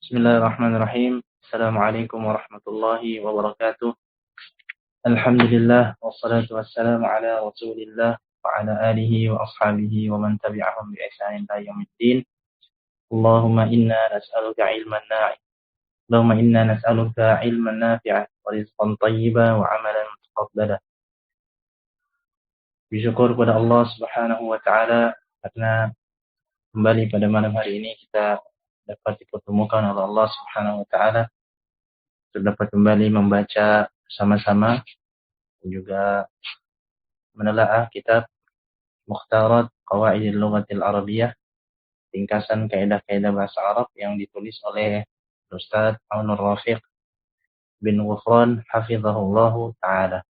Bismillahirrahmanirrahim. Assalamualaikum warahmatullahi wabarakatuh. Alhamdulillah wassalatu wassalamu ala Rasulillah wa ala alihi wa ashabihi wa man tabi'ahum bi ihsanin ila yaumiddin. Allahumma inna nas'aluka ilman nafi'. Allahumma inna nas'aluka ilman nafi'an wa rizqan thayyiban wa amalan mutaqabbala. Bersyukur kepada Allah Subhanahu wa taala karena kembali pada malam hari ini kita dapat dipertemukan oleh Allah Subhanahu wa taala untuk dapat kembali membaca bersama-sama dan juga menelaah kitab Mukhtarat Qawaidil Lughatil Arabiyyah, ringkasan kaidah-kaidah bahasa Arab yang ditulis oleh Ustaz Aunur Rafiq bin Ghufran hafizahullahu taala.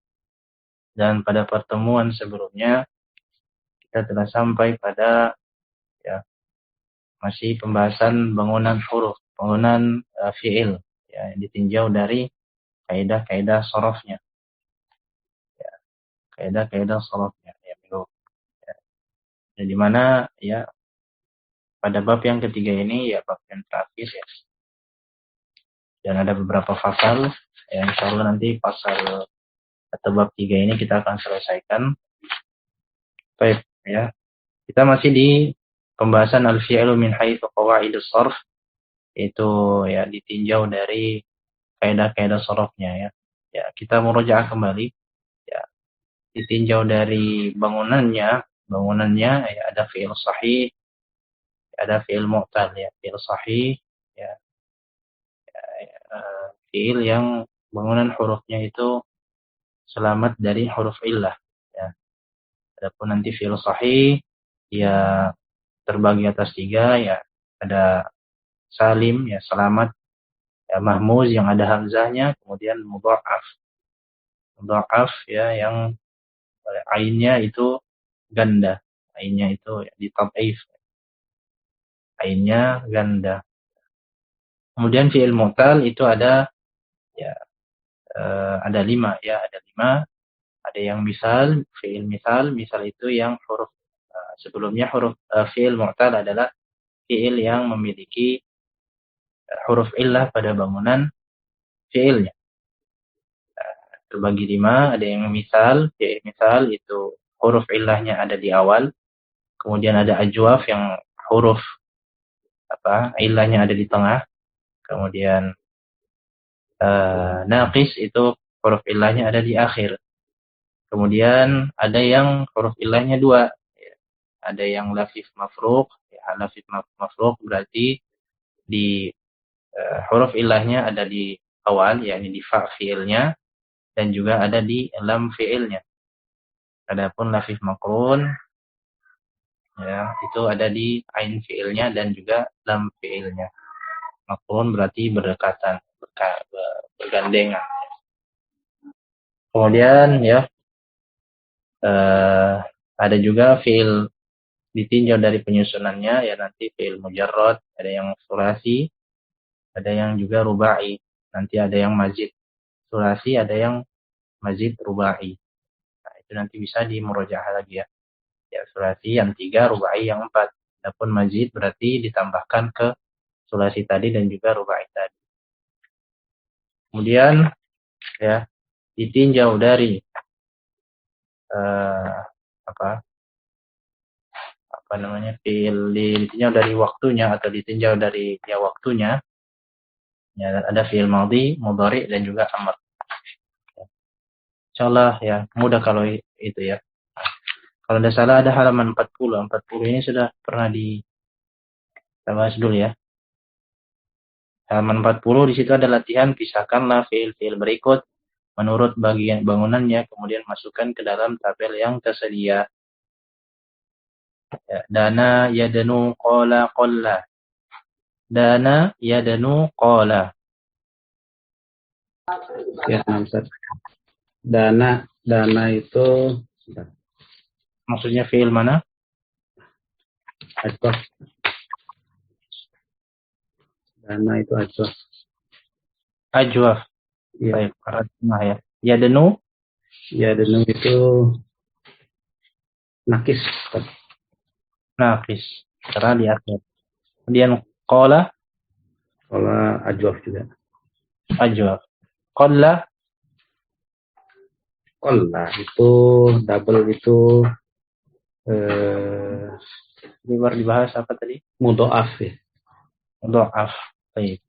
Dan pada pertemuan sebelumnya kita telah sampai pada masih pembahasan bangunan huruf, bangunan fi'il yang ditinjau dari kaidah-kaidah sharafnya. Kaidah-kaidah sharafnya di mana pada bab yang ketiga ini bab yang terakhir dan ada beberapa fasal insyaallah nanti pasal atau bab 3 ini kita akan selesaikan. Baik kita masih di pembahasan al-fi'lu min haitsu qawaidus sharf, itu ditinjau dari kaidah-kaidah sharafnya kita murojaah kembali ditinjau dari bangunannya ada fi'il sahih, ada fi'il mu'tal fi'il sahih fi'il yang bangunan hurufnya itu selamat dari huruf illah Adapun nanti fi'il sahih terbagi atas 3 ada salim selamat, mahmuz yang ada hamzahnya, kemudian mudha'af yang ainnya itu ganda, ainnya itu ditad'if, ainnya ganda. Kemudian fi'il mu'tal itu ada 5 ada 5. Ada yang misal, fi'il misal itu yang huruf sebelumnya huruf fi'il mu'tal adalah fi'il yang memiliki huruf illah pada bangunan fi'ilnya. Terbagi 5, ada yang misal, fi'il misal itu huruf illahnya ada di awal, kemudian ada ajwaf yang huruf illahnya ada di tengah, kemudian naqis itu huruf illahnya ada di akhir. Kemudian ada yang huruf illahnya 2, ada yang lafif mafruq, lafif mafruq berarti di huruf illahnya ada di awal, yakni di fa fi'ilnya, dan juga ada di lam fi'ilnya. Adapun lafif makrun itu ada di ain fi'ilnya dan juga lam fi'ilnya. Makrun berarti berdekatan, bergandengan. Kemudian ada juga fi'il ditinjau dari penyusunannya, nanti fi'il mujarrad, ada yang sulasi, ada yang juga rubai, nanti ada yang mazid sulasi, ada yang mazid rubai. Nah, itu nanti bisa dimurojaah lagi sulasi yang 3, rubai yang 4. Adapun mazid berarti ditambahkan ke sulasi tadi dan juga rubai tadi. Kemudian ditinjau dari ditinjau dari waktunya atau ditinjau dari waktunya, ada fi'il madhi, mudhari dan juga amr. Insyaallah mudah kalau itu Kalau tidak salah ada halaman 40. 40 ini sudah pernah kita bahas dulu Halaman 40 di situ ada latihan, pisahkanlah fi'il-fi'il berikut menurut bagian bangunannya, kemudian masukkan ke dalam tabel yang tersedia. Dana yadanu qala qalla. Dana yadanu qala. Ustaz. Dana itu maksudnya fi'il mana? Ajwaf. Dana itu ajwaf. Ajwaf. Baik, ya. Yadanu itu nakis. Nakis. Karena di akhir. Kemudian qala Qalla ajwaf juga. Ajwaf. Qalla. Qalla itu double itu Ini baru dibahas apa tadi? mudha'af ya. Mudha'af. Baik.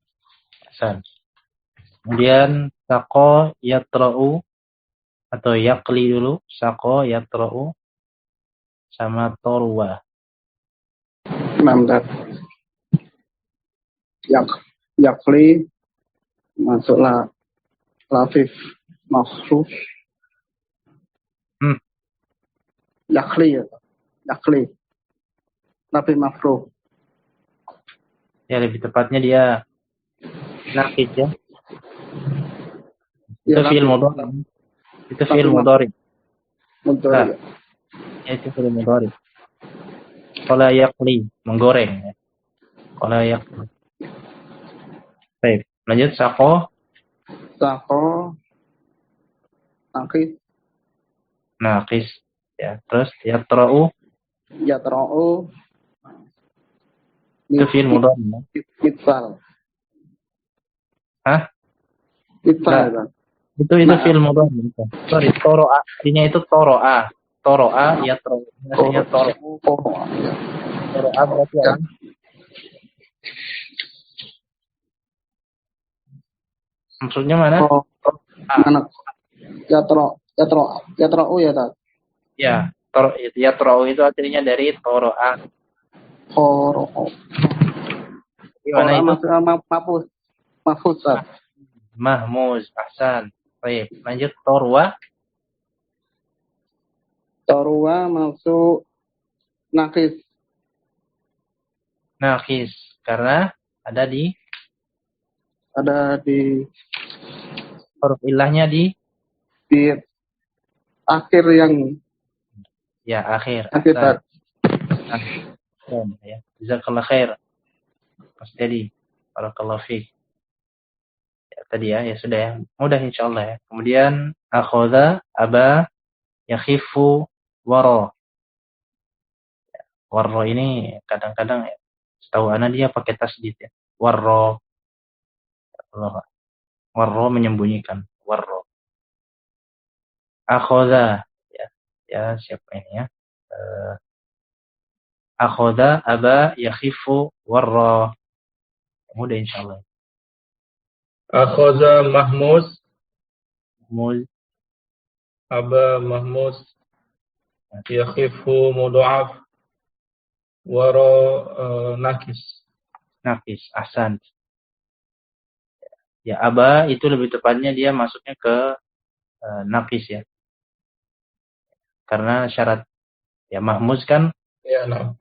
Hasan. Kemudian saqo yatra'u atau yaqli dulu. Saqo yatra'u sama torwa. Namdat. Yakli masuklah lafif mafruf. Yakli ya. Yakli. Lafif mafruf. Ya lebih tepatnya dia nakis ya. Itu fi'il mudhari. Itu fi'il mudhari. Mudhari. Ya, itu fi'il mudhari. Qala yaqli, menggoreng ya. Qala yaqli. Baik, lanjut saqo. Saqo nakis. Naqis ya. Terus yatra'u Yatra'u. itu fi'il mudhari ya. Itzal. Hah? Itzal. Nah, itu fi'il mudhari. Sorry, toro'a. Artinya itu toro'a. Toro'a yatra'u. Maksudnya toro'a. Toro'a berarti apa? Maksudnya mana? Mana? Yatra'u ya tak? Ya, yatra'u itu artinya dari toro'a. Toro'a. Gimana itu? Maksudnya mahfuz. Mahmuz, ahsan. Baik, lanjut torwa. Torwa masuk nakis. Naqis karena ada di huruf ilahnya di akhir yang ya akhir. Akhir. Ya, jazakallahu khair. Mas Dedi, barakallahu fiik. Ya, tadi ya sudah ya. Mudah insyaallah ya. Kemudian akhadha, aba, yakhifu, wara. Ya, wara ini kadang-kadang ya, setahu ana dia pakai tasdid ya. Wara. Wara menyembunyikan. Wara. Akhadha ya siapa ini ya? Akhadha, aba, yakhifu, warra. Mudah insyaallah. Akhadha mahmuz, Muz, aba mahmuz, yakhifu mudha'af, wara nakis. nafis, ahsan. Ya, aba itu lebih tepatnya dia masuknya ke nafis ya. Karena syarat ya mahmuz kan Ya, nah.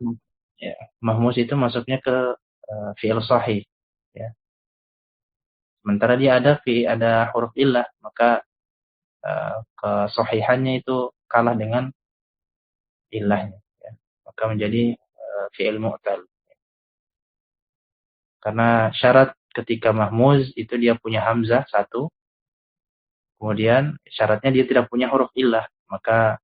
ya, mahmuz itu masuknya ke fi'il sahih ya. Sementara dia ada huruf illah, maka kesahihannya itu kalah dengan illahnya ya. Maka menjadi fi'il mu'tal. Karena syarat ketika mahmuz itu dia punya hamzah satu. Kemudian syaratnya dia tidak punya huruf illah, maka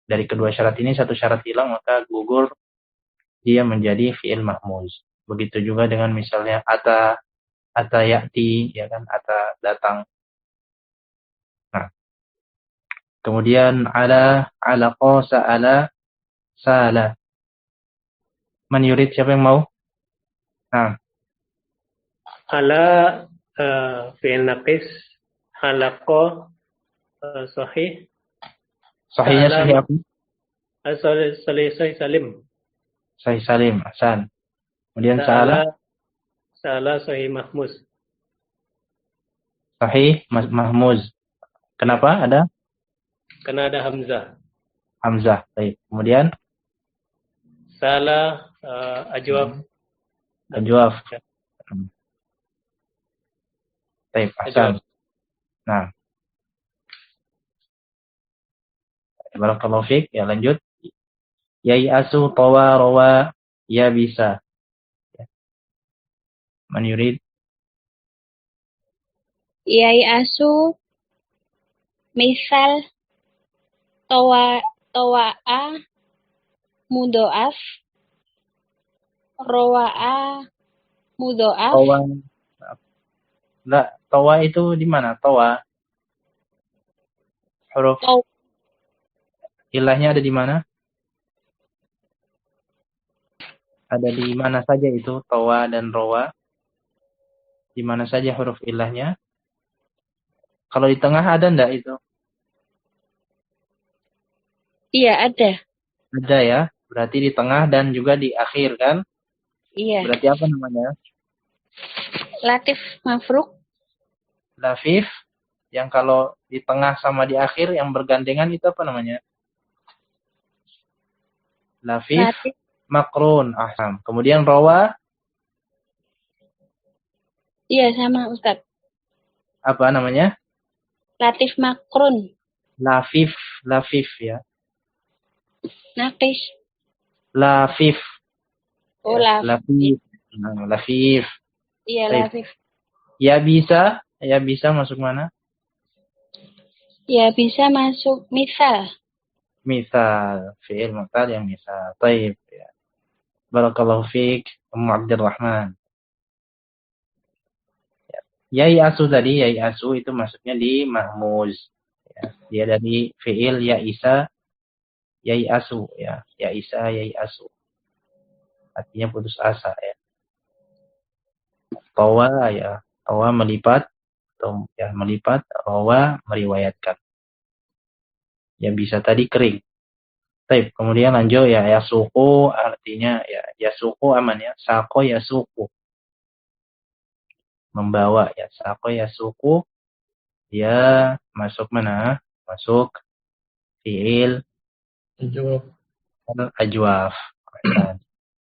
dari kedua syarat ini satu syarat hilang, maka gugur dia menjadi fi'il mahmuz. Begitu juga dengan misalnya ata ya'ti, ya kan, ata datang. Nah, kemudian alaqa, sa'ala, sala. Man yurid, siapa yang mau? Nah, Ala fi'il naqis, halaqa sahih. sahihnya sahih apa? Sahih salim. Sahih salim, ahsan. Kemudian sa'ala, sahih mahmuz. sahih mahmuz. Kenapa ada Karena ada hamzah. hamzah? Baik. Kemudian Salah ajwaf. ajwaf. Baik, ahsan. Nah, barakallahu fiik. Ya, lanjut. Yai'asu, tawa, rawa, ya bisa. Man yurid. Yai'asu misal tawa'a mudhoaf, rawa'a Mudhoaf. Tawa. Enggak, tawa itu di mana? Tawa. Huruf Taw. ilahnya ada di mana? Ada di mana saja itu tawa dan rawa? Di mana saja huruf ilahnya? Kalau di tengah ada enggak itu? Iya, ada. Ada ya. Berarti di tengah dan juga di akhir kan? Iya. Berarti apa namanya? Latif mafruk. Lafif. Yang kalau di tengah sama di akhir yang bergandengan itu apa namanya? Lafif. Latif. Makrun. Ahsam. Kemudian rawa. Iya, sama Ustaz. Apa namanya? Latif makrun. Lafif. Lafif ya. Nakis. Lafif. Oh, Ya, lafif. Lafif. Nah, Lafif. Iya, Baik. lafif. Ya bisa. Ya bisa masuk mana? Ya, bisa masuk misal. Misal. Fi'il mu'tal yang misal. Taib. Ya. Barakallahu fiik. Ummu Abdurrahman. Yai asu tadi. Yai asu itu masuknya di mahmuz. Ya. Dia dari fi'il ya isa. Yai asu. Ya. Ya isa. Yai asu. Artinya putus asa ya. Tawa ya. Tawa melipat. Atau ya melipat. Rawa meriwayatkan. Ya bisa tadi kering. Baik, kemudian lanjut ya yasuku artinya ya yasuku aman ya. Sako yasuku. Membawa ya. Sako yasuku dia masuk mana? Masuk fi'il Ajwaf. ajwaf.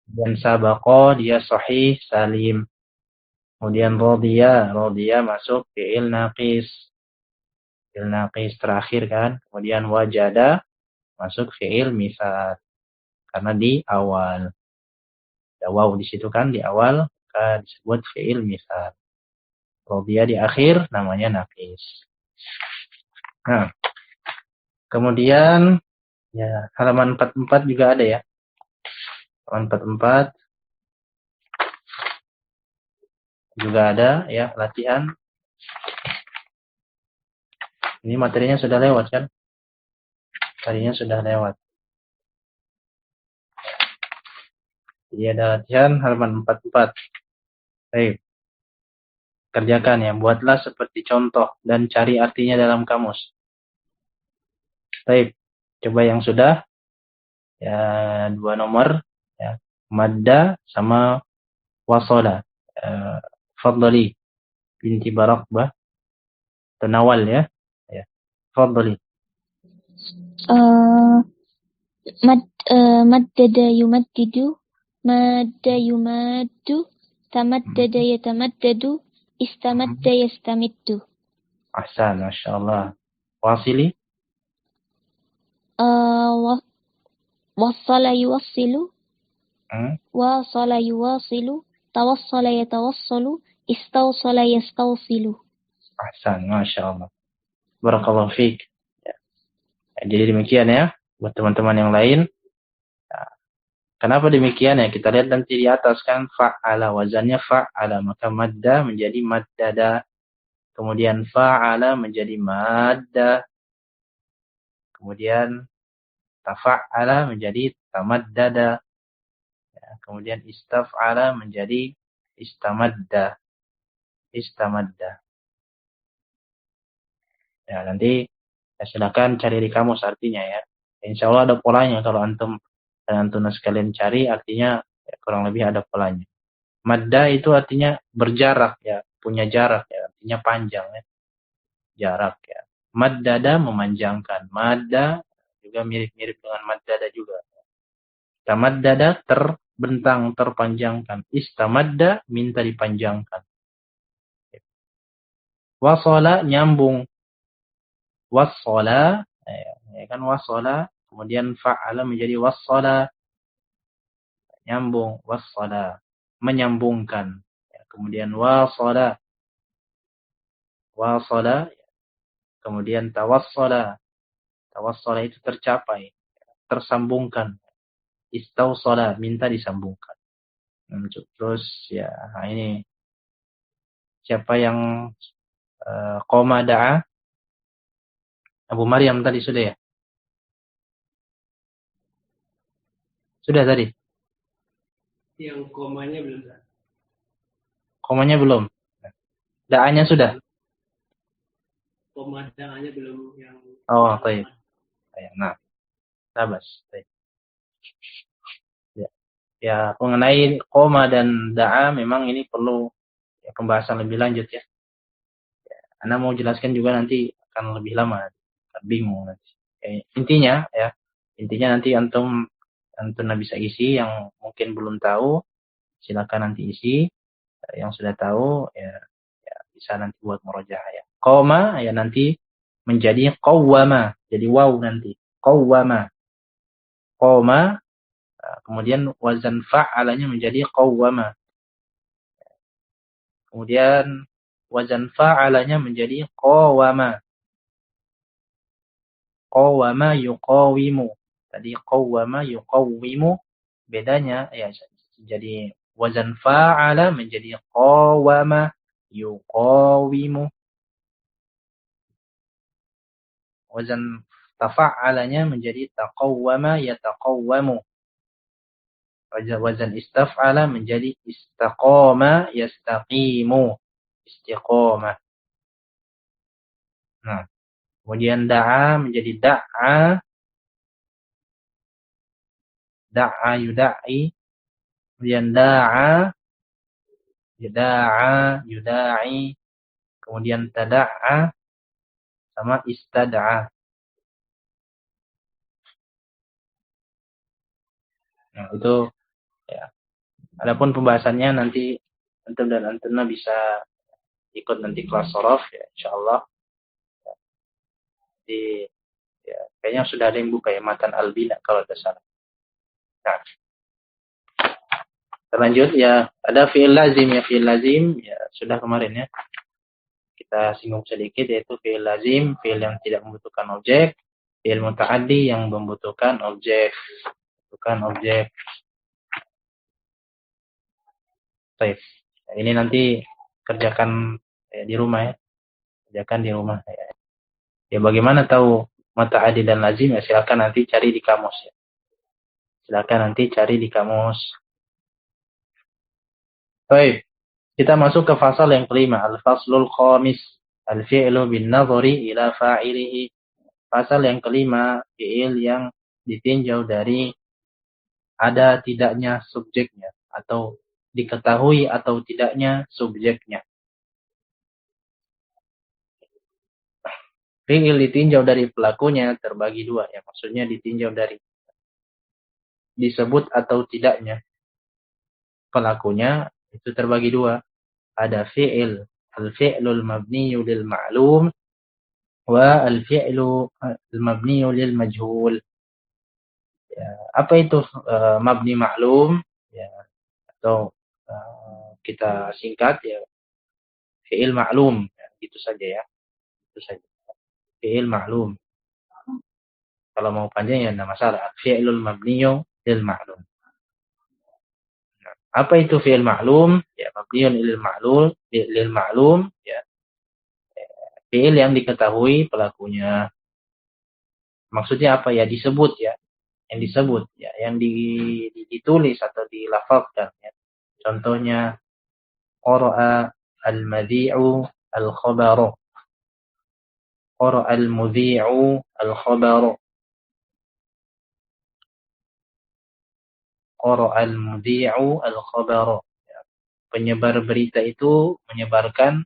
Dan sabako dia sahih salim. Kemudian rodiya masuk fi'il naqis. Fi'il naqis terakhir kan. Kemudian wajada masuk fi'il misal. Karena di awal. Ada waw di situ kan di awal maka disebut fi'il misal. Rodiya di akhir namanya naqis. Nah, kemudian ya halaman 44 juga ada ya. Halaman 44 juga ada ya latihan. Ini materinya sudah lewat kan? Materinya sudah lewat. Jadi ada latihan halaman 44. Baik. Kerjakan ya. Buatlah seperti contoh dan cari artinya dalam kamus. Baik. Coba yang sudah. Ya, 2 nomor. Ya. Madda sama wasola. Fadli. Binti Barakbah. Tenawal ya. Ya. Fadli. Maddada yumaddidu. Madda yumaddu. Tamaddada yatamaddadu. Istamadda yastamiddu. Ahsan. Masya Allah. Wasili. Wassala yuwassilu. Hmm. Wasala yuwasilu. Tawassala yatawassalu. Istawsala yastawsilu. Ahsan. Masya Allah. Barakallahu fiik. Ya. Jadi demikian ya. Buat teman-teman yang lain. Kenapa demikian ya? Kita lihat nanti di atas kan fa'ala wazannya fa'ala maka madda menjadi maddada. Kemudian fa'ala menjadi madda. Kemudian tafa'ala menjadi tamaddada. Ya, kemudian istaf'ala menjadi istamadda. Istamadda. Ya, nanti ya, silakan cari di kamus artinya ya. Insya Allah ada polanya kalau antum dan antum sekalian cari artinya ya, kurang lebih ada polanya. Madda itu artinya berjarak ya, punya jarak ya, artinya panjang ya. Jarak ya. Maddada memanjangkan. Madda juga mirip-mirip dengan maddada juga. Tamaddada terbentang, terpanjangkan. Istamadda minta dipanjangkan. Wasala nyambung. Wasala ya kan wasala kemudian fa'ala menjadi wasala nyambung wasala menyambungkan ya, kemudian wasala kemudian tawassala itu tercapai tersambungkan istawsala minta disambungkan. Terus ya, nah ini siapa yang qoma da'a? Abu Maryam tadi sudah ya? Sudah tadi? Yang komanya belum. Komanya belum? Da'anya sudah? Koma daannya belum yang. Oh, baik. Nah, tabas. Baik. Ya, mengenai koma dan da'a memang ini perlu ya, pembahasan lebih lanjut ya. Anda mau jelaskan juga nanti akan lebih lama, bingung nanti. Intinya nanti antum bisa isi, yang mungkin belum tahu silakan nanti isi, yang sudah tahu ya bisa nanti buat murojaah ya. Qoma ya nanti menjadi qawwama, jadi waw nanti qawwama. Qoma kemudian wazan fa'alanya menjadi qawwama. Kemudian wazan fa'alanya menjadi qawwama. Qawwama yuqawimu. Tadi qawwama yuqawimu, bedanya ya jadi wazan fa'ala menjadi qawwama yuqawimu. Wazan tafa'alanya menjadi taqawwama yataqawwamu. Wazan istaf'ala menjadi istaqama yastaqimu. Istiqamah. Nah, kemudian da'a menjadi da'a. Da'a yuda'i. Kemudian da'a yuda'i. Kemudian tada'a sama istada'a. Nah, itu ya. Adapun pembahasannya nanti antum dan antuna bisa ikut nanti kelas shorof ya, insyaallah. Di ya, kayaknya sudah ada yang buka ya, Matan Albina kalau tidak salah. Nah, terlanjut ya, ada fi'il lazim ya sudah kemarin ya. Kita singgung sedikit, yaitu fi'il lazim, fi'il yang tidak membutuhkan objek, fi'il muta'addi yang membutuhkan objek. Baik. Nah, ini nanti kerjakan di rumah ya. Kerjakan di rumah ya. Ya bagaimana tahu muta'addi dan lazim ya, silakan nanti cari di kamus ya. Baik. Kita masuk ke fasal yang kelima, al-faslul khamis, al-fi'lu bin nadhari ila fa'ilihi. Fasal yang kelima, fi'il yang ditinjau dari ada tidaknya subjeknya atau diketahui atau tidaknya subjeknya. Fi'il ditinjau dari pelakunya terbagi dua ya, maksudnya ditinjau dari disebut atau tidaknya pelakunya itu terbagi dua. Ada fi'il al-fi'lul mabniyu lil ma'lum wa al-fi'lu al-mabniyu lil majhul. Ya, apa itu mabni ma'lum ya, atau kita singkat ya fi'il ma'lum ya, gitu saja ya. Itu saja. Fi'il ma'lum. Kalau mau panjang ya enggak masalah. Fi'lul mabniyu lil ma'lum. Nah, apa itu fi'il ma'lum? Ya, mabniyun lil ma'lum ya. Fi'il yang diketahui pelakunya. Maksudnya apa ya? Disebut ya. Yang disebut ya, yang ditulis atau dilafazkan ya. Contohnya qara'a al-madhi'u al-khabaru. Qara'a al-mudhi'u al-khabaru. Qara'a al-mudhi'u al-khabaru. Ya. Penyebar berita itu menyebarkan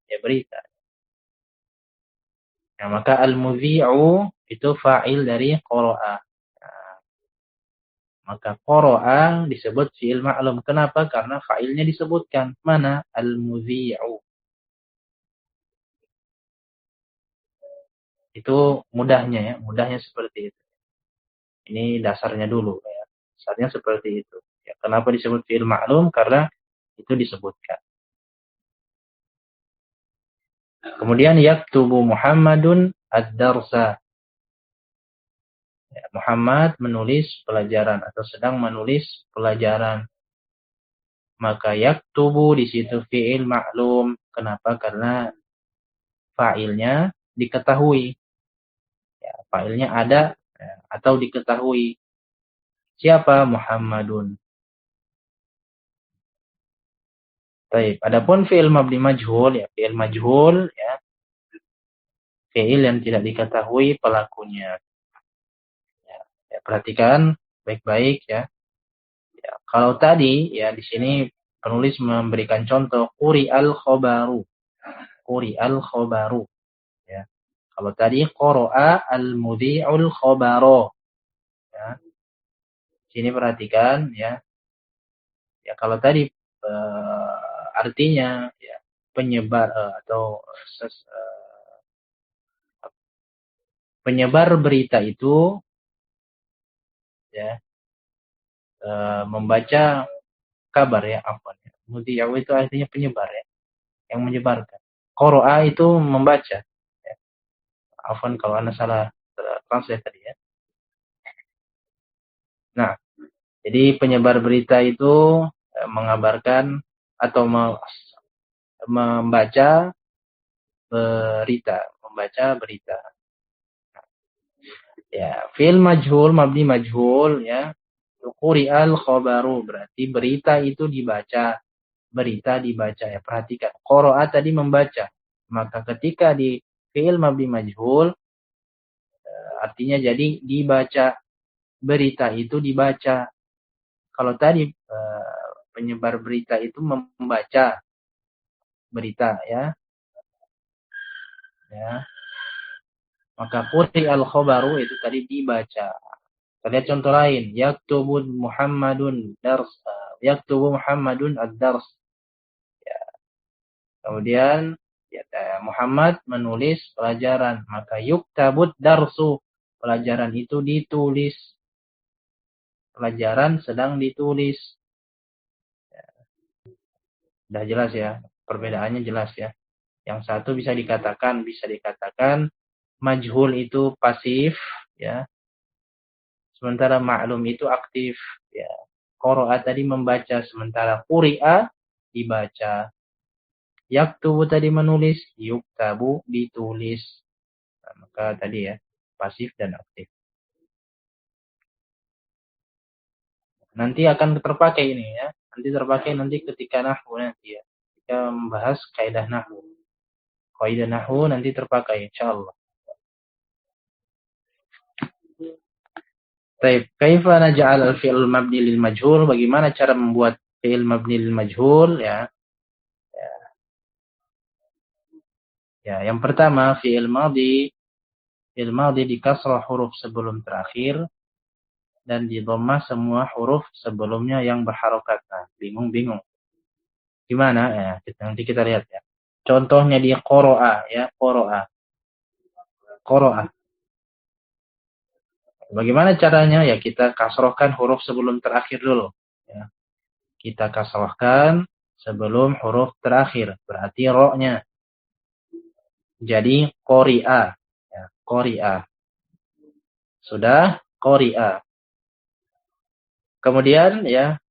ya berita. Nah, maka al-mudhi'u itu fa'il dari qara'a. Maka qara'a disebut fi'il ma'lum. Kenapa? Karena fa'ilnya disebutkan. Mana? Al-mudhi'u. Itu mudahnya ya. Mudahnya seperti itu. Ini dasarnya dulu ya. Dasarnya seperti itu. Ya, kenapa disebut fi'il ma'lum? Karena itu disebutkan. Kemudian yaktubu Muhammadun ad-darsa. Ya, Muhammad menulis pelajaran atau sedang menulis pelajaran. Maka yaktubu di situ fi'il ma'lum. Kenapa? Karena fa'ilnya diketahui. Ya, fa'ilnya ada ya, atau diketahui. Siapa? Muhammadun. Baik, adapun fi'il mabni majhul ya, fi'il majhul ya, fi'il yang tidak diketahui pelakunya. Ya, perhatikan baik-baik ya. Ya, kalau tadi ya di sini penulis memberikan contoh quri'al khobaru. Quri'al khobaru ya. Kalau tadi qara'a al-mudhi'ul khobaro ya. Sini perhatikan ya. Ya kalau tadi artinya ya penyebar atau penyebar berita itu ya membaca kabar ya apa ya. Mudhi'u itu artinya penyebar ya, yang menyebarkan. Qara'a itu membaca. Ya. Afwan kalau Anda salah translate tadi ya. Nah, jadi penyebar berita itu mengabarkan atau membaca berita. Ya, fi'il majhul, mabni majhul ya. Quri'al khobaru berarti berita itu dibaca. Berita dibaca ya. Perhatikan. Qara'a tadi membaca. Maka ketika di fi'il mabni majhul artinya jadi dibaca. Berita itu dibaca. Kalau tadi penyebar berita itu membaca berita ya. Ya. Maka quri'al khobaru itu tadi dibaca. Kita lihat contoh lain. Yaktubu Muhammadun dars. Yaktubu Muhammadun ad-dars. Ya. Kemudian ya, Muhammad menulis pelajaran. Maka yuktabud darsu. Pelajaran itu ditulis. Pelajaran sedang ditulis. Ya. Sudah jelas ya. Perbedaannya jelas ya. Yang satu bisa dikatakan majhul itu pasif ya. Sementara ma'lum itu aktif ya. Qara'a tadi membaca sementara quri'a dibaca. Yaktubu tadi menulis, yuktabu ditulis. Nah, maka tadi ya pasif dan aktif. Nanti akan terpakai ini ya. Nanti terpakai ketika nahwu nanti ya. Kita membahas kaidah nahwu. Kaidah nahwu nanti terpakai insyaallah. Baik, kaifa naj'al al-fi'l mabni lil majhul? Bagaimana cara membuat fi'il mabni lil majhul ya? Ya, yang pertama fi'il madhi di kasrah huruf sebelum terakhir dan di dhammah semua huruf sebelumnya yang berharokat. Nah, bingung. Gimana ya? Nanti kita lihat ya. Contohnya di qara'a ya, qara'a. Bagaimana caranya? Ya kita kasrohkan huruf sebelum terakhir dulu. Ya. Kita kasrohkan sebelum huruf terakhir. Berarti ro-nya. Jadi qari'a. Ya, qari'a. Sudah qari'a. Kemudian ya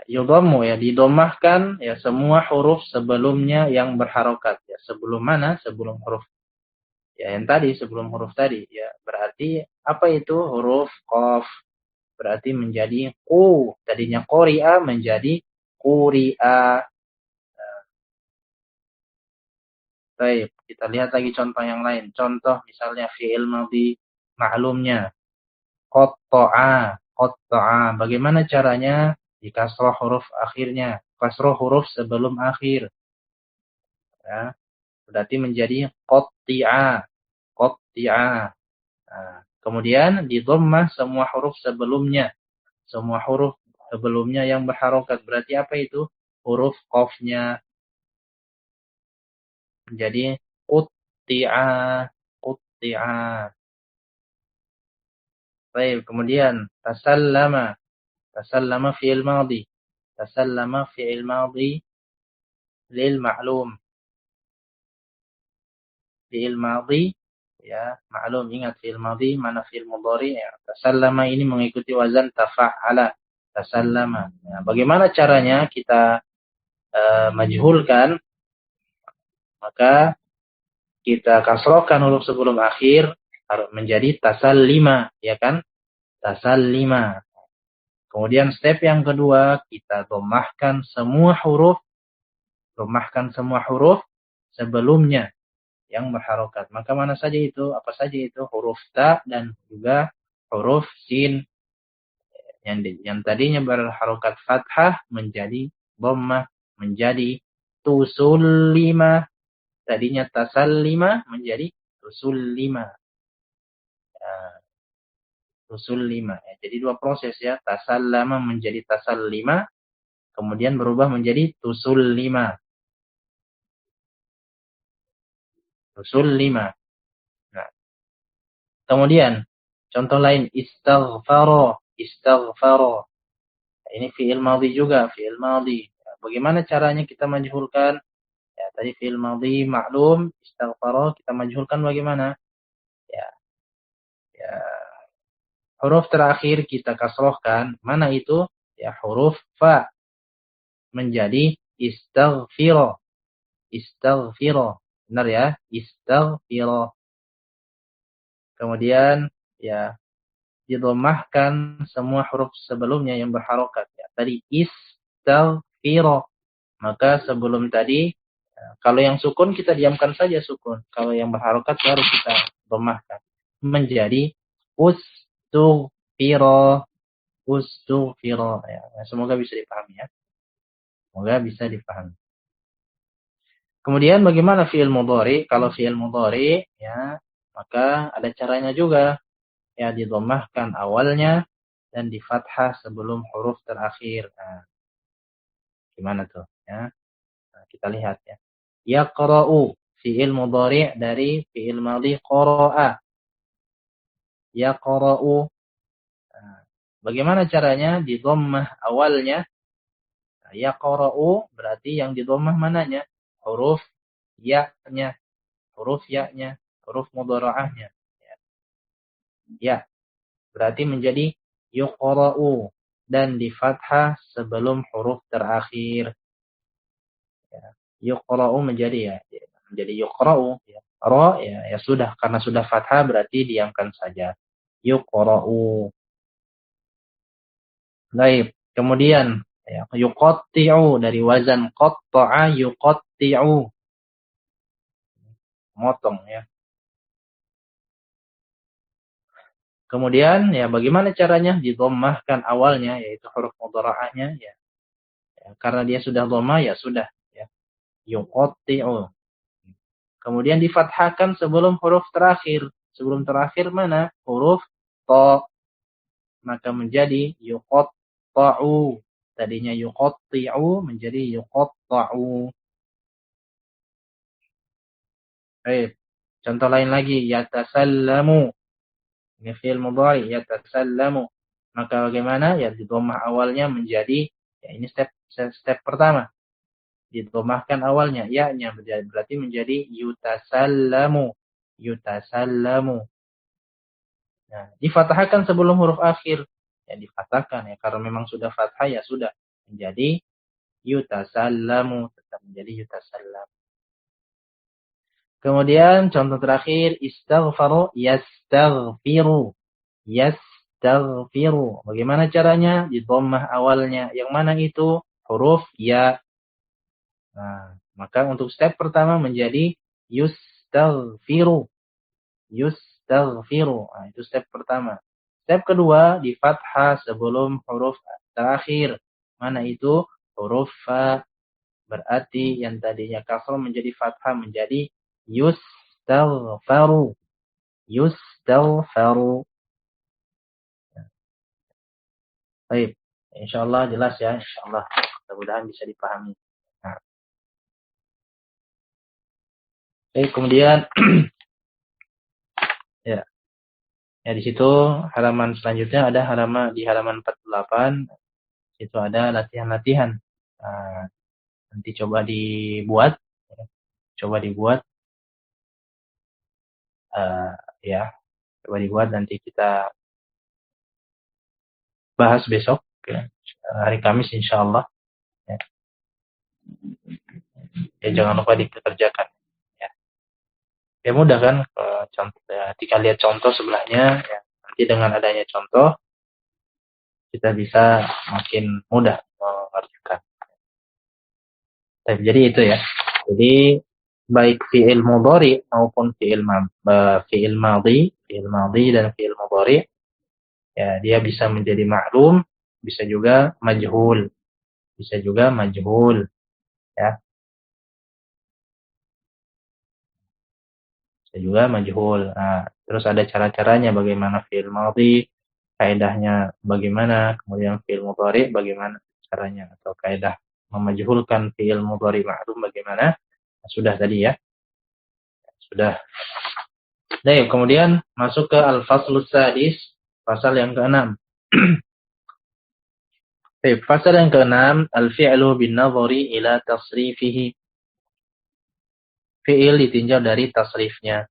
yudhammu ya didomahkan ya semua huruf sebelumnya yang berharokat. Ya, sebelum mana? Sebelum huruf. Ya, yang tadi sebelum huruf tadi ya berarti apa itu huruf qaf berarti menjadi qu tadinya qari'a menjadi quri'a. Baik, kita lihat lagi contoh yang lain. Contoh misalnya fi'il madhi ma'lumnya qatta'a. Bagaimana caranya? Di kasroh huruf akhirnya, kasroh huruf sebelum akhir. Ya, berarti menjadi qatti'a. Nah, kemudian di dhammah semua huruf sebelumnya. Semua huruf sebelumnya yang berharokat. Berarti apa itu? Huruf qafnya. Menjadi qutti'a. Baik, kemudian tasallama. Tasallama fi'il madhi. Tasallama fi'il madhi lil ma'lum. Fi'il madhi ya, ma'lum ingat fi'il madhi mana fi'il mudhari ya. Tasallama ini mengikuti wazan tafa'ala. tasallama. Nah, bagaimana caranya kita majhulkan? Maka kita kasrohkan huruf sebelum akhir harus menjadi tasallima, ya kan? Tasallima. Kemudian step yang kedua, kita dhammahkan semua huruf sebelumnya yang berharokat. Maka mana saja itu? Apa saja itu? Huruf ta dan juga huruf sin. Yang tadinya berharokat fathah menjadi dhammah, menjadi tusullima. Tadinya tasallima menjadi tusullima. Tusullima. Jadi dua proses ya. Tasallama menjadi tasallima. Kemudian berubah menjadi tusullima. Tusullima. Nah, kemudian contoh lain istaghfara. Ini fi'il madhi juga, fi'il madhi. Bagaimana caranya kita majhulkan? Ya, tadi fi'il madhi maklum, istaghfara kita majhulkan bagaimana? Ya. Huruf terakhir kita kasrohkan. Mana itu? Ya, huruf fa menjadi istaghfira. Benar ya? Istaghfira. Kemudian ya didomahkan semua huruf sebelumnya yang berharokat. Ya, tadi istaghfira. Maka sebelum tadi, kalau yang sukun kita diamkan saja sukun. Kalau yang berharokat baru kita domahkan. Menjadi ustughfira. Ya, semoga bisa dipahami ya. Kemudian bagaimana fi'il mudhari? Kalau fi'il mudhari ya, maka ada caranya juga. Ya, didomahkan awalnya dan di fathah sebelum huruf terakhir. Nah, gimana tuh ya? Nah, kita lihat ya. Yaqra'u fi'il mudhari dari fi'il madhi qara'a. Yaqra'u. Nah, bagaimana caranya? Didomah awalnya. Nah, yaqra'u berarti yang didomah mananya? Huruf ya-nya. Huruf mudhara'ahnya. Ya, berarti menjadi yuqra'u dan di fathah sebelum huruf terakhir. Ya, yuqra'u menjadi yuqra'u. Ya. Ra ya sudah, karena sudah fathah berarti diamkan saja. Yuqra'u. Baik, kemudian ya, yuqatti'u dari wazan qatta'a yuqatti'u. Motong ya. Kemudian ya bagaimana caranya? Didommahkan awalnya yaitu huruf mudhara'ahnya ya. Karena dia sudah dhammah ya sudah ya. Yuqatti'u. Kemudian difathahkan sebelum huruf terakhir. Sebelum terakhir mana? Huruf ta. Maka menjadi yuqatta'u. Tadinya yuqatti'u menjadi yuqatta'u. Baik. Contoh lain lagi yatasallamu. Ini fi'il mudhari yatasallamu. Maka bagaimana? Ya didhammah awalnya menjadi ya ini step pertama. Didhammahkan awalnya ya-nya berarti menjadi yutasallamu. Nah, difathahkan sebelum huruf akhir. Ya difathahkan ya karena memang sudah fathah ya sudah menjadi yutasallamu, tetap menjadi yutasallam. Kemudian contoh terakhir istaghfaru yastaghfiru. Bagaimana caranya? Didhammah awalnya. Yang mana itu? Huruf ya. Nah, maka untuk step pertama menjadi yustaghfiru. Nah, itu step pertama. Step kedua di fathah sebelum huruf terakhir. Mana itu? Huruf fa. Berarti yang tadinya kasrah menjadi fathah menjadi yustaghfaru. Baik. Insyaallah jelas ya. Insyaallah. Mudah-mudahan bisa dipahami. Nah. Baik, kemudian ya. Ya di situ halaman selanjutnya ada di halaman 48 itu ada latihan-latihan. Nah, nanti coba dibuat ya. Coba dibuat nanti kita bahas besok ya. hari Kamis insyaallah. Ya. Ya, jangan lupa dikerjakan. Ya, ya mudah kan? Contoh, ya, ketika lihat contoh sebelahnya, ya, nanti dengan adanya contoh kita bisa makin mudah mengerjakan. Jadi itu ya. Jadi baik fi'il mudhari maupun fi'il madhi dan fi'il mudhari, ya dia bisa menjadi ma'lum, bisa juga majhul, ya. Juga majhul. Nah, terus ada cara-caranya bagaimana fi'il madhi, kaidahnya bagaimana, kemudian fi'il mudhari bagaimana caranya, atau kaidah memajhulkan fi'il mudhari ma'lum bagaimana. Nah, sudah tadi ya. Sudah. Baik, kemudian masuk ke al-faslus sadis, pasal yang ke-6. Baik, pasal yang ke-6, al-fi'lu bin nadhari ila tasrifihi. Fi'il ditinjau dari tasrifnya.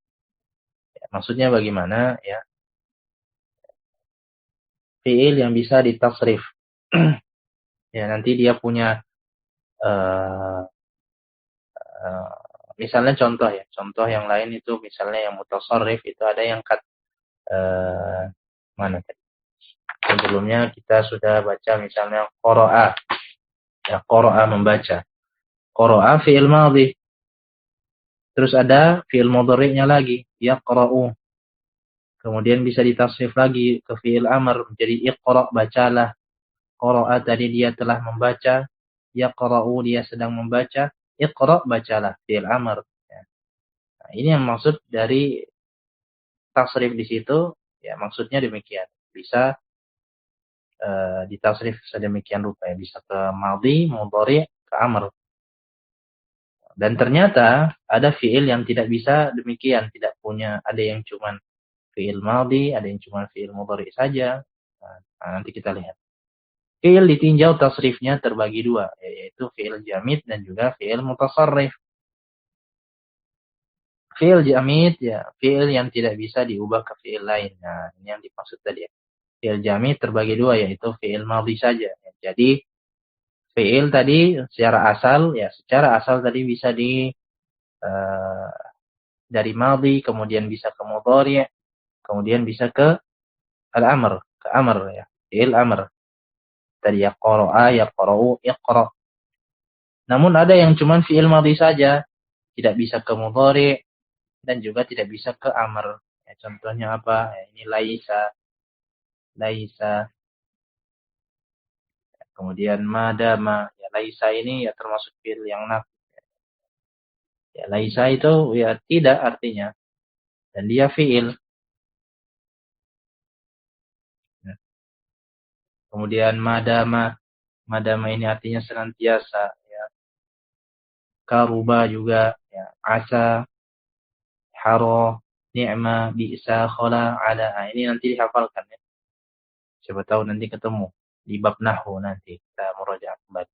Ya, maksudnya bagaimana ya? Fi'il yang bisa ditasrif. Ya, nanti dia punya misalnya contoh yang lain itu misalnya yang mutasarrif itu ada yang mana tadi? Sebelumnya kita sudah baca misalnya qara'a. Ya, qara'a membaca. Qara'a fi'il madhi. Terus ada fi'il mudhari'nya lagi, yaqra'u. Kemudian bisa ditasrif lagi ke fi'il amr menjadi iqra', bacalah. Qara'a tadi dia telah membaca, yaqra'u dia sedang membaca, iqra', bacalah, fi'il amr. Ya. Nah, ini yang maksud dari tasrif di situ, ya maksudnya demikian. Bisa ditasrif sedemikian rupa, ya. Bisa ke madhi, mudhari', ke amr. Dan ternyata ada fi'il yang tidak bisa demikian, tidak punya, ada yang cuman fi'il madhi, ada yang cuman fi'il mudhari' saja. Nah, nanti kita lihat. Fi'il ditinjau tasrifnya terbagi dua, yaitu fi'il jamid dan juga fi'il mutasarrif. Fi'il jamid, ya, fi'il yang tidak bisa diubah ke fi'il lain. Nah, ini yang dimaksud tadi ya. Fi'il jamid terbagi dua, yaitu fi'il madhi saja. Jadi, fi'il tadi secara asal tadi bisa dari madhi, kemudian bisa ke mudhari', kemudian bisa ke al-amr, ke amr ya, fi'il amr. Tadi ya qara'a, yaqra'u, iqra'. Namun ada yang cuman fi'il madhi saja, tidak bisa ke mudhari' dan juga tidak bisa ke amr. Ya, contohnya apa? Ya, ini laisa. Kemudian madama, ya laisa ini ya termasuk fi'il yang nafi. Ya laisa itu ya tidak artinya, dan dia fi'il. Ya. Kemudian madama ini artinya senantiasa. Ya. Karuba juga, ya asa, haro, ni'ma, bi'sa, khola, ala. Nah, ini nanti dihafalkan ya. Siapa tahu nanti ketemu di bab nahwu, nanti kita murojaah kembali.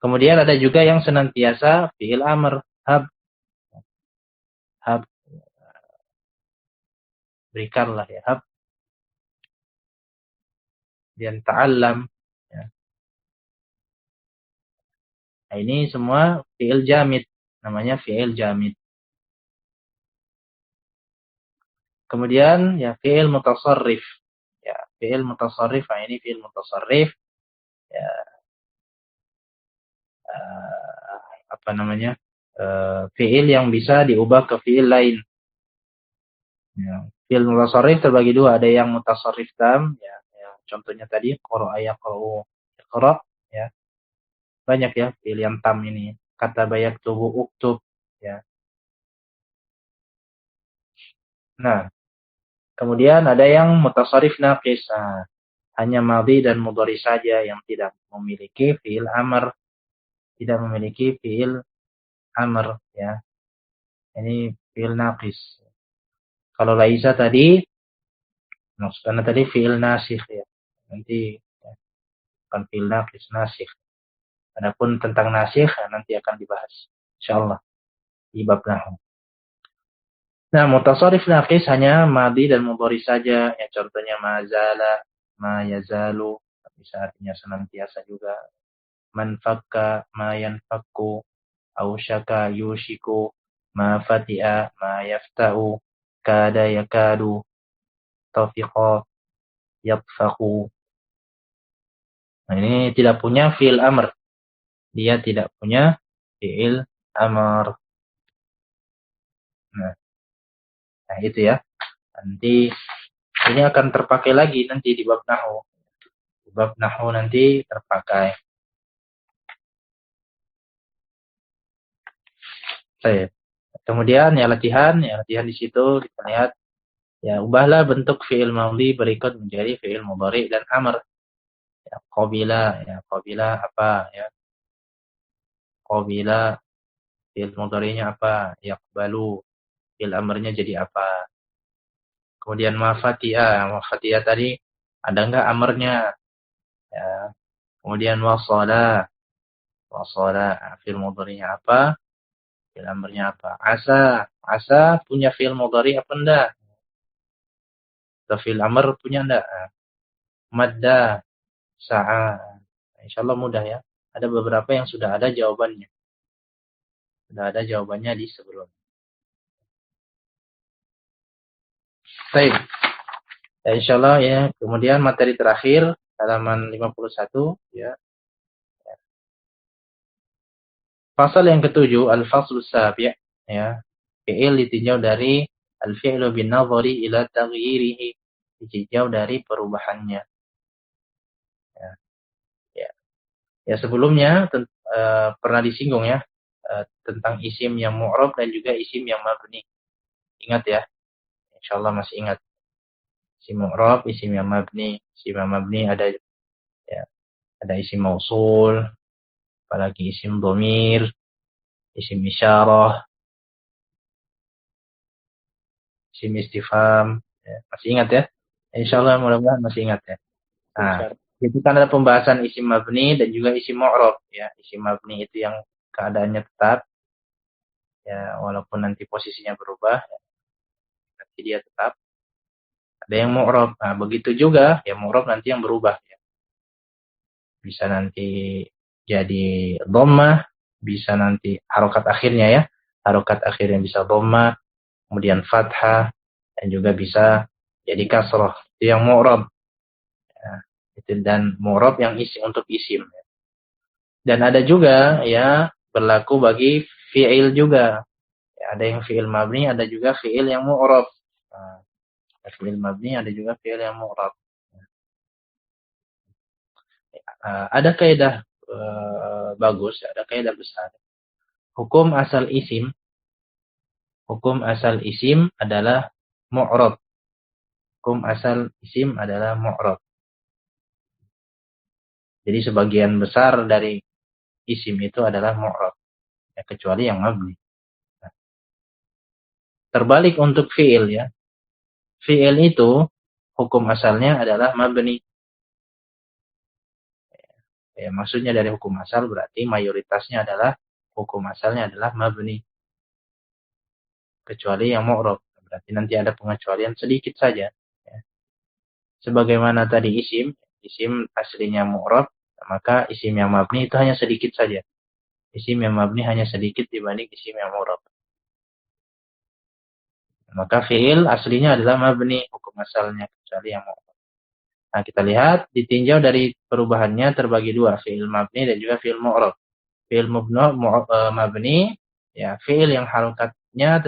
Kemudian ada juga yang senantiasa fi'il amr, hab, berikanlah ya, hab. Dan ta'allam ya. Nah, ini semua fi'il jamid, namanya fi'il jamid. Kemudian ya fi'il mutasarrif. Ya, fi'il mutasarrif, nah ini fi'il mutasarrif ya, apa namanya? Fi'il yang bisa diubah ke fi'il lain. Ya, fi'il mutasarrif terbagi dua, ada yang mutasarrif tam ya, contohnya tadi qara'a, yaqra'u, iqra' ya. Banyak ya fi'il yang tam ini. Kata yaktubu, uktub ya. Nah, kemudian ada yang mutasarrif naqis. Nah, hanya madhi dan mudhari saja yang tidak memiliki fi'il amr, tidak memiliki fi'il amr ya. Ini fi'il naqis. Kalau laisa tadi, maksudnya tadi fi'il nasikh ya. Nanti ya, bukan fi'il naqis, nasikh. Adapun tentang nasikh nanti akan dibahas insyaallah di bab nahwu. Nah, mutasarrif naqis hanya madhi dan mudhari saja. Ya, contohnya mazala, ma yazalu, bisa artinya senantiasa juga. Man fakka ma yanfakku, ausyaka yushiku, ma fati'a ma yafta'u, kada yakadu, tafiqa yatfaqu. Nah, ini tidak punya fi'il amr. Dia tidak punya fi'il amr. Nah, itu ya. Nanti ini akan terpakai lagi nanti di bab nahwu. Di bab nahwu nanti terpakai. Baik. Kemudian ya latihan di situ kita lihat ya ubahlah bentuk fi'il madhi berikut menjadi fi'il mudhari dan amr. Ya qabila apa ya? Qabila fi'il mudhari'nya apa? Yaqbalu. Fi'il amrnya jadi apa? Kemudian mafatiha tadi ada enggak amrnya? Ya. Kemudian wasala fi'il mudhari'nya apa? Fi'il amrnya apa? Asa punya fi'il mudhari apa enggak? Atau fi'il amr punya enggak? Madda, sa'a. Insyaallah mudah ya. Ada beberapa yang sudah ada jawabannya. Sudah ada jawabannya di sebelum. Baik. Ya, insyaallah ya. Kemudian materi terakhir halaman 51 ya. Pasal yang ketujuh al-faslu sabi' ya. Fi'il ditinjau dari al-fi'lu bin nadhari ila taghyirihi. Ditinjau dari perubahannya. Ya. Ya sebelumnya pernah disinggung ya tentang isim yang mu'rab dan juga isim yang mabni. Ingat ya. Insyaallah masih ingat. Isim mu'rab, isim yang mabni. Isim yang mabni ada ya, ada isim mausul, apalagi isim dhamir, isim isyarah, isim istifham. Ya, masih ingat ya? Insyaallah mudah-mudahan masih ingat ya. Nah, itu kan ada pembahasan isim mabni dan juga isim mu'rab ya. Isim mabni itu yang keadaannya tetap ya walaupun nanti posisinya berubah ya, nanti dia tetap. Ada yang mu'rab. Nah, begitu juga ya mu'rab nanti yang berubah ya. Bisa nanti jadi dhammah, bisa nanti harokat akhirnya ya. Harokat akhirnya bisa dhammah, kemudian fathah dan juga bisa jadi kasrah. Itu yang mu'rab. Ya, itu dan mu'rab yang isi untuk isim. Dan ada juga ya berlaku bagi fi'il juga. Ya, ada yang fi'il mabni, ada juga fi'il yang mu'rab. Nah, fi'il mabni, ada juga fi'il yang mu'rab. Ada kaidah bagus, ada kaidah besar. Hukum asal isim adalah mu'rab. Hukum asal isim adalah mu'rab. Jadi sebagian besar dari isim itu adalah mu'rab. Ya, kecuali yang mabni. Nah, terbalik untuk fi'il ya. Fi'il itu hukum asalnya adalah mabni. Ya, maksudnya dari hukum asal berarti mayoritasnya adalah hukum asalnya adalah mabni. Kecuali yang mu'rab. Berarti nanti ada pengecualian sedikit saja. Ya. Sebagaimana tadi isim aslinya mu'rab, maka isim yang mabni itu hanya sedikit saja. Isim yang mabni hanya sedikit dibanding isim yang mu'rab. Maka fi'il aslinya adalah mabni, hukum asalnya kecuali yang mu'rab. Nah, kita lihat ditinjau dari perubahannya terbagi dua, fi'il mabni dan juga fi'il mu'rab. Fi'il mabni ya fi'il yang harokatnya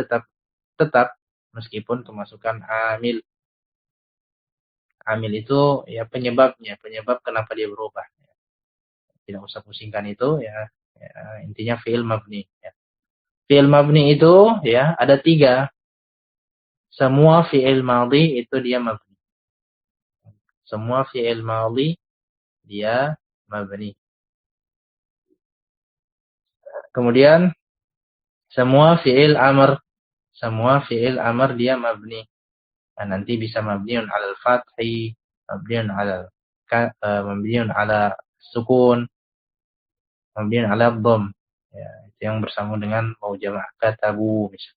tetap meskipun kemasukan amil. Amil itu ya penyebab kenapa dia berubah. Tidak usah pusingkan itu ya, intinya fi'il mabni ya. Fi'il mabni itu ya ada 3. Semua fi'il madhi itu dia mabni. Semua fi'il madhi dia mabni. Kemudian semua fi'il amr dia mabni. Nah, nanti bisa mabniun 'alal fathi, mabniun 'ala sukun, mabniun 'ala dhamm. Ya, itu yang bersama dengan mau jama' katabu misalnya.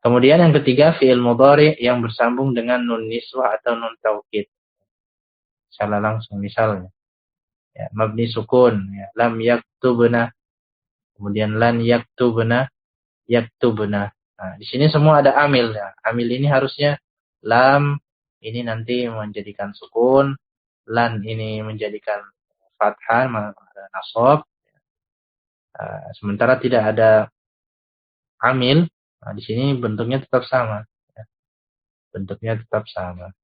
Kemudian yang ketiga fi'il mudhari yang bersambung dengan nun niswah atau nun taukid. Secara langsung misalnya ya, mabni sukun ya, lam yaktubna, kemudian lan yaktubna, yaktubna. Nah, di sini semua ada amil ya. Amil ini harusnya lam ini nanti menjadikan sukun, lan ini menjadikan fathah, nasab. Sementara tidak ada amil, nah, di sini bentuknya tetap sama. Ya. Bentuknya tetap sama.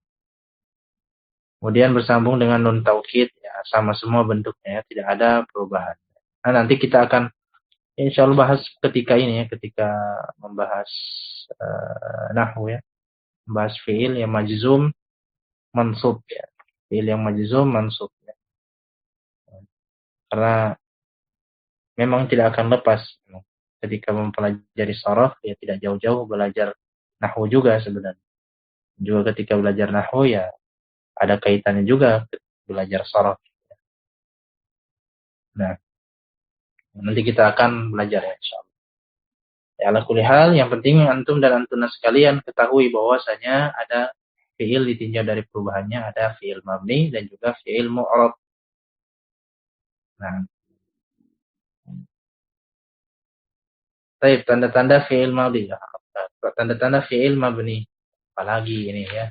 Kemudian bersambung dengan nun taukid, ya, sama semua bentuknya, ya, tidak ada perubahan. Nah, nanti kita akan insya Allah bahas ketika ini ya, ketika membahas nahwu ya, membahas fiil yang majzum mansub ya, fiil yang majzum mansub ya. Karena memang tidak akan lepas ketika mempelajari sharaf ya, tidak jauh-jauh belajar nahwu juga sebenarnya. Juga ketika belajar nahwu ya ada kaitannya juga belajar sharaf. Nah, nanti kita akan belajar ya insyaallah. Ya, ala kulli hal, yang penting antum dan antuna sekalian ketahui bahwasanya ada fiil ditinjau dari perubahannya, ada fiil mabni dan juga fiil mu'rab. Nah, baik, tanda-tanda fiil mabni, tanda-tanda fiil mabni. Apalagi ini ya.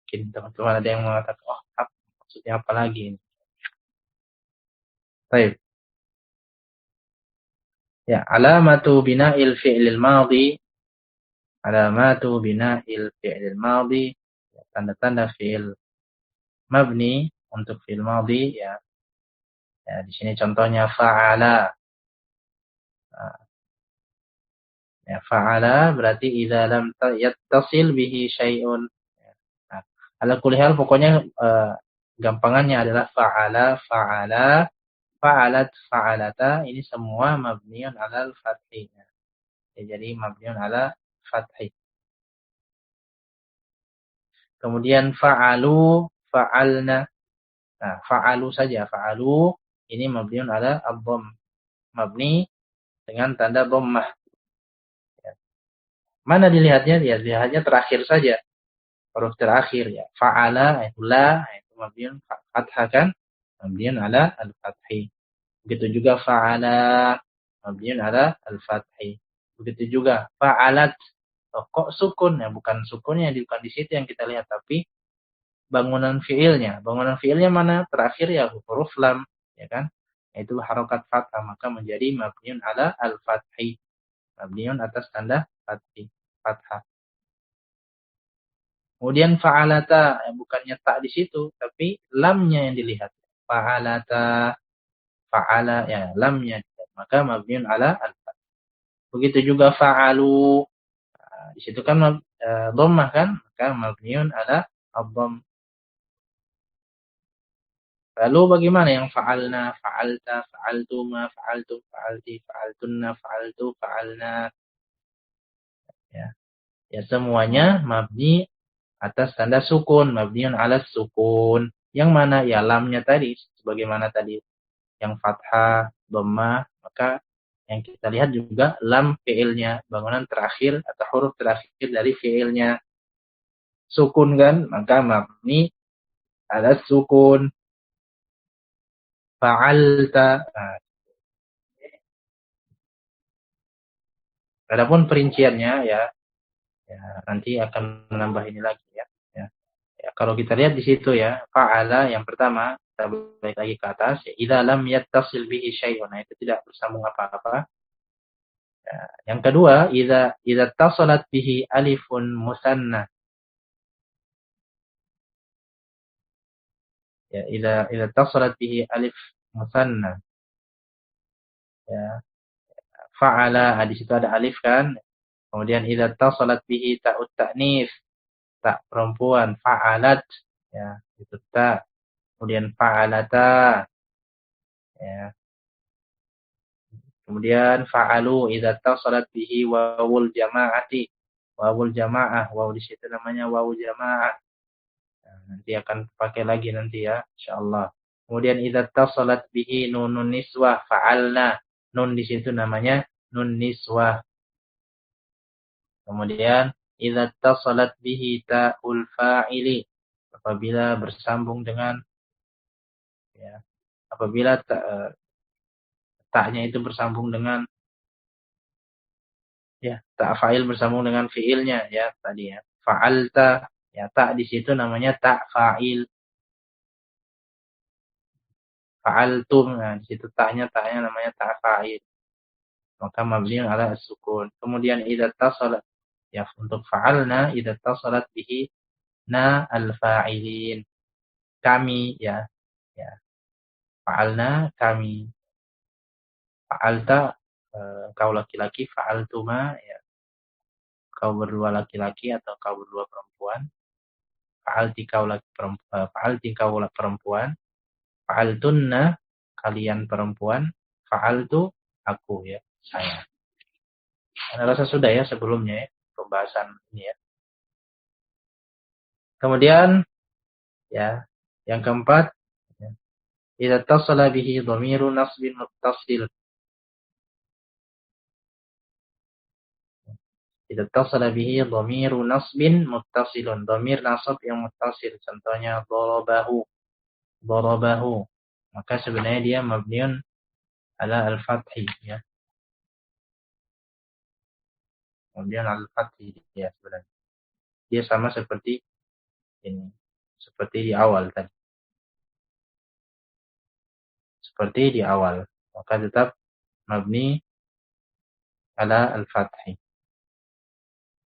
Mungkin teman-teman ada yang mengatakan, oh, maksudnya apa lagi ini? Baik. Ya, alamatu bina'il fi'lil madhi. Alamatu bina'il fi'lil madhi. Tanda-tanda fi'il mabni untuk fi'il madhi ya. Ya, di sini contohnya fa'ala. Nah, ya, fa'ala berarti idza lam yattasil bihi syai'un. Nah, ala kulli hal pokoknya gampangannya adalah fa'ala, fa'ala, fa'alat, fa'alata, ini semua mabniun alal fathi. Ya, jadi mabniun ala fathi. Kemudian fa'alu, fa'alna. Nah, fa'alu saja, fa'alu ini mabniun ala ad-dhamm. Mabni dengan tanda dhammah. Ya. Mana dilihatnya? Ya, dilihatnya terakhir saja. Huruf terakhir ya. Fa'ala itu la, itu mabniun fathah kan? Mabniun ala al-fathi. Begitu juga fa'ala mabniun ala al-fathi. Begitu juga fa'alat. Oh, kok sukun ya? Bukan sukunnya, bukan di situ yang kita lihat, tapi bangunan fiilnya. Bangunan fiilnya mana? Terakhir ya huruf lam, ya kan? Itu harokat fathah, maka menjadi mabniun ala al-fathi. Mabniun atas tanda fathah. Kemudian fa'alata, ya, bukannya tak di situ, tapi lamnya yang dilihat. Fa'alata, fa'ala, ya lamnya, maka mabniun ala al-fath. Begitu juga fa'alu, nah, di situ kan dhammah kan, maka mabniun ala ad-dhamm. Lalu bagaimana yang fa'alna, fa'alta, fa'altuma, fa'altum, fa'alti, fa'altunna, fa'altu, fa'alna. Ya, ya semuanya mabni atas tanda sukun, mabniun ala sukun. Yang mana? Ya lamnya tadi, sebagaimana tadi yang fathah, dhammah, maka yang kita lihat juga lam fi'ilnya, bangunan terakhir atau huruf terakhir dari fi'ilnya. Sukun kan, maka mabni ala sukun. Fa'alta. Nah, adapun perinciannya ya nanti akan menambah ini lagi ya. Ya, kalau kita lihat di situ ya, fa'ala yang pertama, kita balik lagi ke atas, ya, idza lam yattasil bihi syai'un, itu tidak bersambung apa-apa. Ya, yang kedua, idza tasalat bihi alifun musanna. Ya, idza tasalat bihi alif musanna. Ya, fa'ala, di situ ada alif kan. Kemudian idza tasalat bihi ta'ut ta'nits, tak perempuan, fa'alat, ya, itu tak. Kemudian fa'alata, ya. Kemudian fa'alu idza tasalat bihi wawul jama'ati. Wawul jama'ah, waw di situ namanya wawu jama'ah. Nah, nanti akan pakai lagi nanti ya, insyaallah. Kemudian idza tasalat bihi nunun niswah fa'alna. Nun di situ namanya nun niswah. Kemudian idza tasalat bihi ta'ul fa'ili, apabila bersambung dengan ya, apabila ta'nya itu bersambung dengan ya, ta' fa'il bersambung dengan fiilnya ya tadi ya. Fa'alta ya, ta' di situ namanya ta' fa'il. Fa'altum, nah di situ ta'nya namanya ta' fa'il. Maka mabniun ala as-sukun. Kemudian idza tasalat ya, untuk fa'alna idza tasalat bihi na al-fa'ilin. Kami ya. Ya. Fa'alna kami. Fa'alta kau laki-laki, fa'altuma ya, kau berdua laki-laki atau kau berdua perempuan. Fa'alti kau laki perempuan, fa'alti kau perempuan. Fa'altunna kalian perempuan. Fa'altu aku ya, saya. Anda rasa sudah ya sebelumnya ya pembahasan ini ya. Kemudian ya, yang keempat ya, idza tasala bihi dhamiru nasbin muttasil. Idza tasala bihi dhamiru nasbin muttasilun. Dhamir nasab yang muttasil, contohnya darabahu. Darabahu. Maka sebenarnya dia mabniun ala al-fathi ya. Kemudian al-fathi ya sebenarnya. Dia sama seperti ini. Seperti di awal tadi. Seperti di awal. Maka tetap mabni ala al-fathi.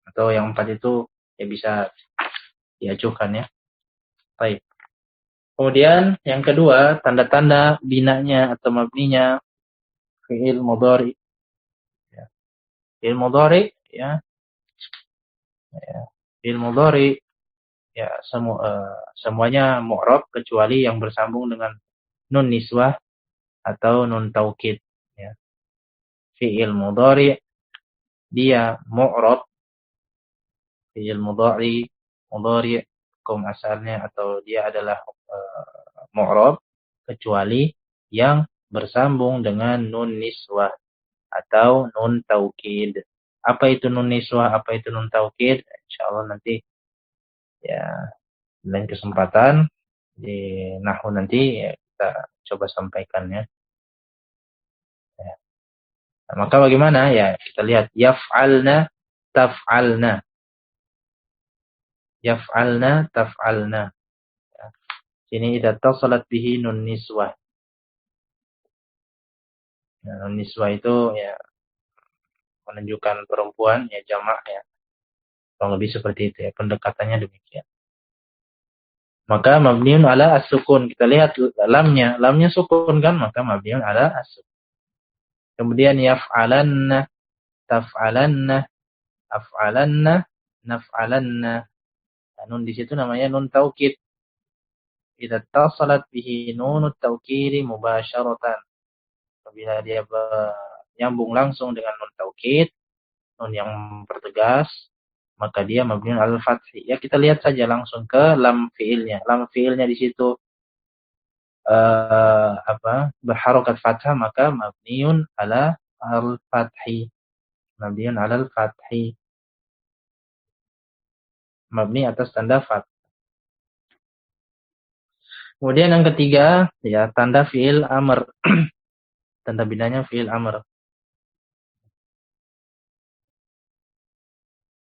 Atau yang empat itu ya bisa diajukan ya. Baik. Kemudian yang kedua, tanda-tanda binanya atau mabninya fi'il mudhari. Ya. Fi'il mudhari ya. Ya. Fi'il mudhari ya semuanya mu'rab kecuali yang bersambung dengan nun niswah atau nun taukid ya. Fi'il mudhari dia mu'rab, fi'il mudhari hukum asalnya atau dia adalah mu'rab kecuali yang bersambung dengan nun niswah atau nun taukid. Apa itu nun niswah, apa itu nun taukid? Insyaallah nanti ya lain kesempatan di nahwu nanti ya, kita coba sampaikan ya. Nah, maka bagaimana ya? Kita lihat yaf'alna, taf'alna. Yaf'alna, taf'alna. Ya. Sini idza tasalat bihi nun niswah. Ya, nun niswah itu ya menunjukkan perempuan ya jamak ya. Kurang lebih seperti itu ya, pendekatannya demikian. Maka mabniun ala as-sukun. Kita lihat lamnya sukun kan, maka mabniun ala as-sukun. Kemudian yaf'alanna, taf'alanna, af'alanna, naf'alanna. Nun di situ namanya nun taukid. Idza tasalat bihi nunut taukidi mubasyaratan. Apabila dia nyambung langsung dengan nun taukid, nun yang bertegas, maka dia mabniun al fathi. Ya kita lihat saja langsung ke lam fiilnya. Lam fiilnya di situ berharokat fathah, maka mabniun ala al fathi. Mabniun ala al fathi. Mabni atas tanda fath. Kemudian yang ketiga, ya tanda fiil amr. Tanda binanya fiil amr.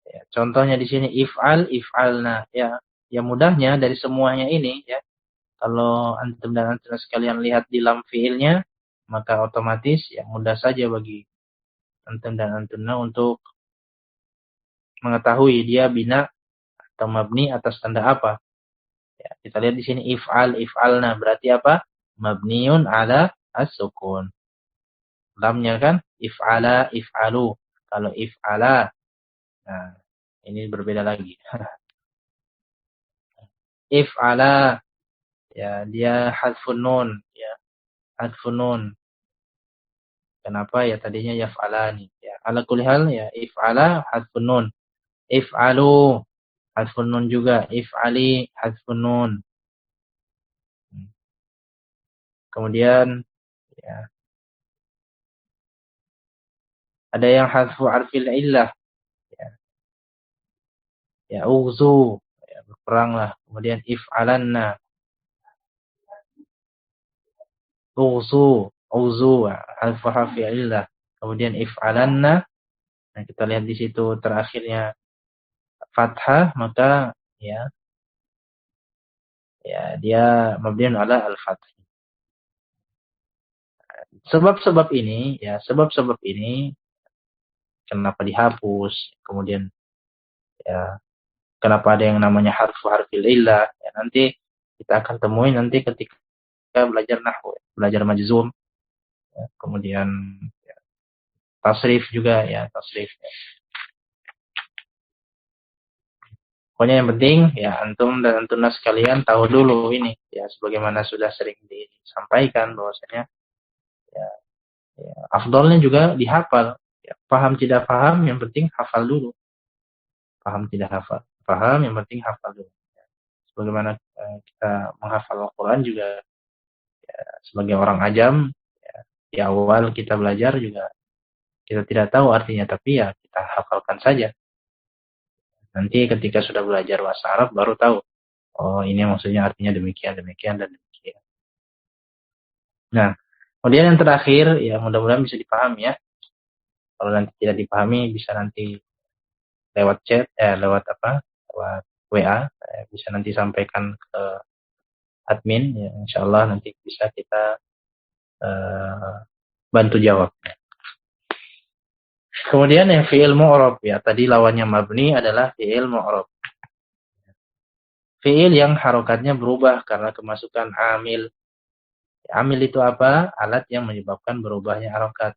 Ya, contohnya di sini if'al, if'alna. Ya, yang mudahnya dari semuanya ini, ya, kalau antum dan antum sekalian lihat di lam fiilnya, maka otomatis ya mudah saja bagi antum dan antumna untuk mengetahui dia bina atau mabni atas tanda apa. Ya, kita lihat di sini if'al, if'alna berarti apa? Mabniun ala as-sukun. Lamnya kan if'ala, if'alu. Kalau if'ala, nah ini berbeda lagi. If'ala, ya dia hadfun nun, ya hadfun nun. Kenapa ya tadinya yaf'alani? Ya ala kulli hal ya if'ala hadfun nun. If'alu hadfun nun juga, if'ali hadfun nun. Kemudian ya ada yang hadfu arfil illah. Ya. Ya, uzu, ya, berperanglah. Kemudian if'alanna, uzu, harfu fi'illah. Kemudian if'alanna. Nah, kita lihat di situ terakhirnya fathah, maka ya dia mabniun ala al-fath. Sebab-sebab ini kenapa dihapus, kemudian ya kenapa ada yang namanya harfil illah, ya, nanti kita akan temui nanti ketika belajar nahwu, belajar majzum, ya, kemudian ya, tasrif juga ya, tasrif. Ya. Pokoknya yang penting ya antum dan antunas sekalian tahu dulu ini ya, sebagaimana sudah sering disampaikan bahwasanya ya, afdolnya juga dihafal. Ya, paham tidak paham yang penting hafal dulu. Paham tidak hafal, paham yang penting hafal dulu. Ya. Sebagaimana kita menghafal Al-Quran juga ya, sebagai orang ajam ya, di awal kita belajar juga kita tidak tahu artinya, tapi ya kita hafalkan saja. Nanti ketika sudah belajar bahasa Arab baru tahu. Oh, ini maksudnya artinya demikian, demikian, dan demikian. Nah, kemudian yang terakhir, ya mudah-mudahan bisa dipahami ya. Kalau nanti tidak dipahami, bisa nanti lewat chat, lewat WA, bisa nanti sampaikan ke admin, ya insya Allah nanti bisa kita bantu jawab. Kemudian yang fi'il mu'rab, ya tadi lawannya mabni adalah fi'il mu'rab. Fi'il yang harokatnya berubah karena kemasukan amil. Amil itu apa? Alat yang menyebabkan berubahnya harokat.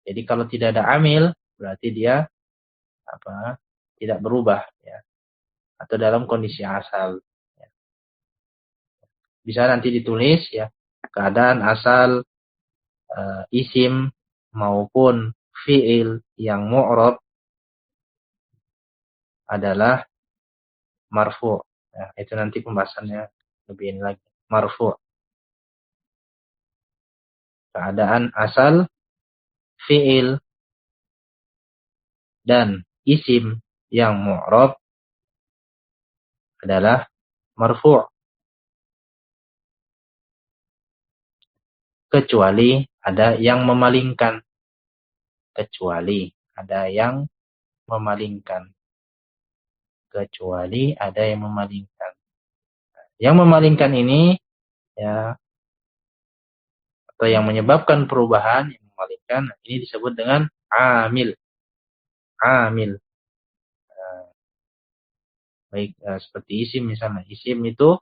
Jadi kalau tidak ada amil, berarti dia tidak berubah, ya. Atau dalam kondisi asal. Ya. Bisa nanti ditulis ya keadaan asal isim maupun fi'il yang mu'rab adalah marfu'. Ya, itu nanti pembahasannya lebih ini lagi. Marfu'. Keadaan asal fi'il dan isim yang mu'rab adalah marfu'. Kecuali ada yang memalingkan. Kecuali ada yang memalingkan. Kecuali ada yang memalingkan. Yang memalingkan ini ya atau yang menyebabkan perubahan, yang memalingkan, ini disebut dengan amil. Amil. Baik seperti isim misalnya. Isim itu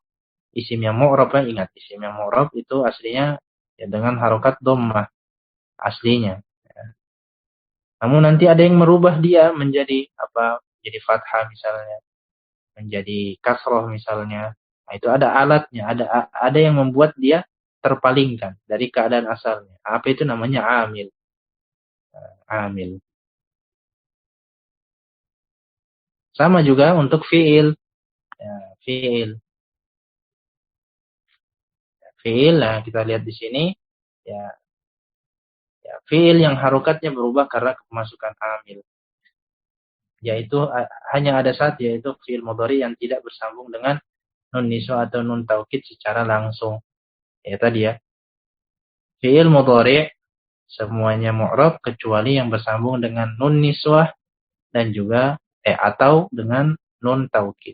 isim yang mu'rab, ingat isim yang mu'rab itu aslinya ya dengan harokat dhammah aslinya. Ya. Namun nanti ada yang merubah dia menjadi jadi fathah misalnya, menjadi kasroh misalnya. Nah, itu ada alatnya, ada yang membuat dia terpalingkan dari keadaan asalnya. Apa itu namanya amil? Amil. Sama juga untuk fi'il. Ya, fi'il. Fi'il, nah kita lihat di sini ya fi'il yang harokatnya berubah karena kemasukan amil. Yaitu hanya ada satu, yaitu fi'il mudhari yang tidak bersambung dengan nun niswa atau nun taukid secara langsung. Ya tadi ya. Fi'il mudhari semuanya mu'rab kecuali yang bersambung dengan nun niswah dan juga atau dengan nun taukid.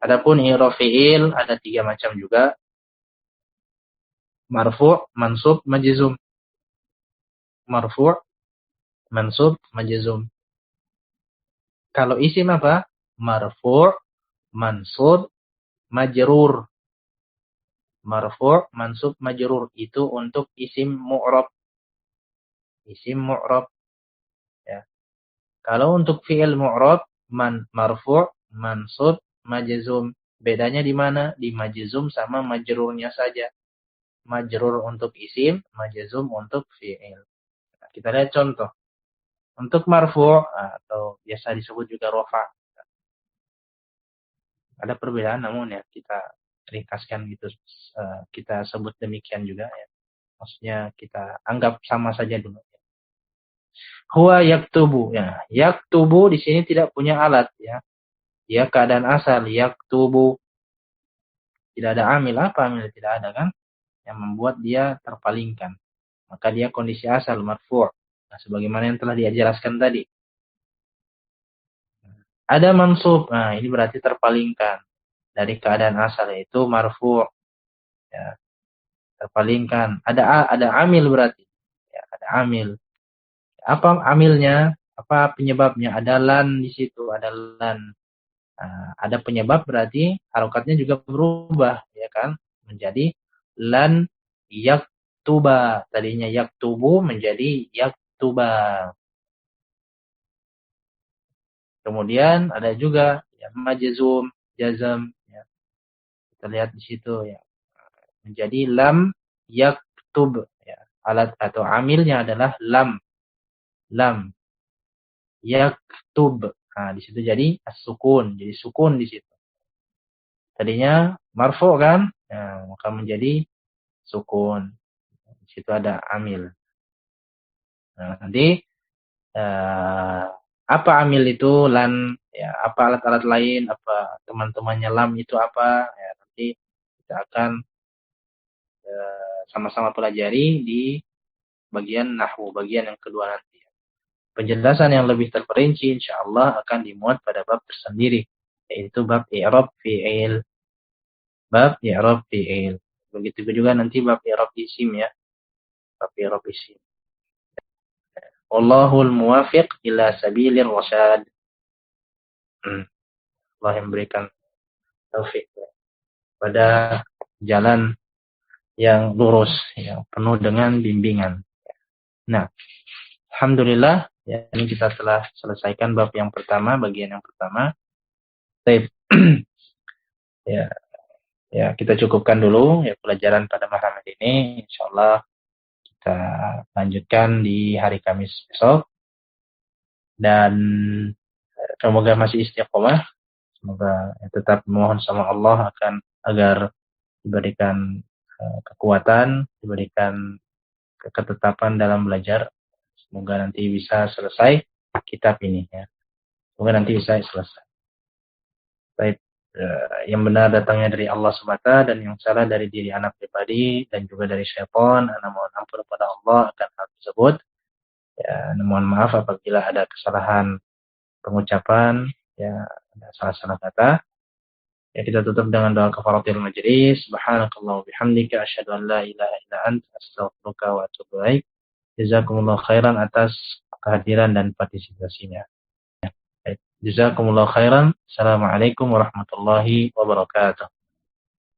Adapun i'rab fi'il ada 3 macam juga. Marfu', mansub, majzum. Marfu', mansub, majzum. Kalau isim apa? Marfu', mansub, majrur. Marfu', mansub, majrur. Itu untuk isim mu'rab. Isim mu'rab. Ya. Kalau untuk fi'il mu'rab, marfu', mansub, majzum. Bedanya di mana? Di majzum sama majrurnya saja. Majrur untuk isim, majzum untuk fi'il. Nah, kita lihat contoh. Untuk marfu' atau biasa disebut juga rafa'. Ada perbedaan namun ya kita ringkaskan gitu, kita sebut demikian juga ya. Maksudnya kita anggap sama saja dulu. Huwa yaktubu. Ya, yaktubu di sini tidak punya alat ya. Dia keadaan asal yaktubu. Tidak ada amil. Apa amil? Tidak ada kan? Yang membuat dia terpalingkan. Maka dia kondisi asal marfu'. Nah, sebagaimana yang telah dijelaskan tadi. Ada mansub. Nah, ini berarti terpalingkan dari keadaan asal, yaitu marfu'. Ya, terpalingkan. Ada amil berarti. Ya, ada amil. Apa amilnya? Apa penyebabnya? Ada lan di situ, ada lan. Nah, ada penyebab berarti harokatnya juga berubah, ya kan? Menjadi lan yaktuba. Tadinya yaktubu menjadi yaktuba. Kemudian ada juga ya, majzum, jazam. Ya. Kita lihat di situ ya. Menjadi lam yaktub. Ya. Alat atau amilnya adalah lam. Lam yaktub. Nah, di situ jadi as-sukun. Jadi sukun di situ. Tadinya marfu kan? Nah, maka menjadi sukun. Di situ ada amil. Nah, nanti apa amil itu lan ya, apa alat-alat lain, apa teman-temannya lam itu apa? Ya, nanti kita akan sama-sama pelajari di bagian nahwu, bagian yang kedua nanti. Penjelasan yang lebih terperinci insyaallah akan dimuat pada bab tersendiri, yaitu bab i'rab fi'il. Bab i'rab fi'il. Begitu juga nanti bab i'rab isim ya. Bab i'rab isim. Wallahul muwafiq ila sabilir rasyad. Allah yang memberikan taufik pada jalan yang lurus, yang penuh dengan bimbingan. Nah, alhamdulillah, ya, ini kita telah selesaikan bab yang pertama, bagian yang pertama. Baik. Ya, kita cukupkan dulu ya pelajaran pada malam ini. Insyaallah kita lanjutkan di hari Kamis besok. Dan semoga masih istiqomah. Semoga tetap memohon sama Allah agar diberikan kekuatan, diberikan ketetapan dalam belajar. Semoga nanti bisa selesai kitab ini ya. Semoga nanti bisa selesai. Baik, yang benar datangnya dari Allah semata dan yang salah dari diri anak pribadi dan juga dari syaitan. Anak mohon ampun kepada Allah akan hal tersebut. Ya, mohon maaf apabila ada kesalahan pengucapan, ya, ada salah-salah kata. Ya, kita tutup dengan doa kafaratul majlis. Subhanakallah wa bihamdika asyhadu an la ilaha illa anta astaghfiruka wa atubu ilaik. Jazakumullah khairan atas kehadiran dan partisipasinya. Jazakumullah khairan. Assalamualaikum warahmatullahi wabarakatuh.